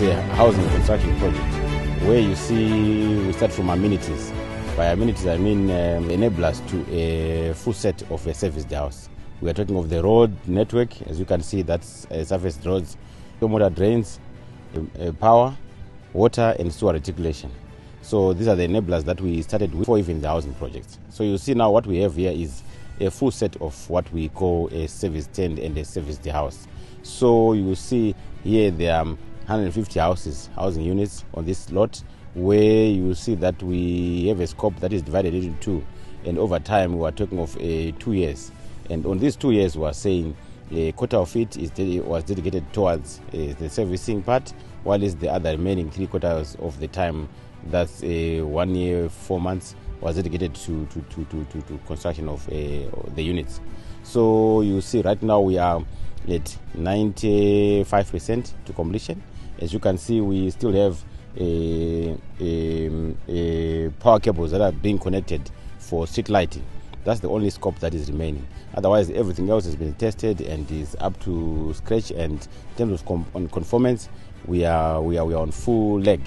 is a housing construction project where you see we start from amenities. By amenities, I mean enablers to a full set of a serviced house. We are talking of the road network. As you can see, that's surfaced roads, water drains, power, water and sewer reticulation. So these are the enablers that we started with for even the housing projects. So you see now what we have here is a full set of what we call a serviced tent and a serviced house. So you see here there are 150 housing units on this lot, where you see that we have a scope that is divided into two, and over time we are talking of 2 years, and on these 2 years we are saying a quarter of it was dedicated towards the servicing part, while is the other remaining 3/4 of the time, that's 1 year 4 months, was dedicated to construction of the units. So you see right now we are at 95% to completion. As you can see, we still have power cables that are being connected for street lighting. That's the only scope that is remaining. Otherwise, everything else has been tested and is up to scratch. And in terms of conformance, we are on full leg.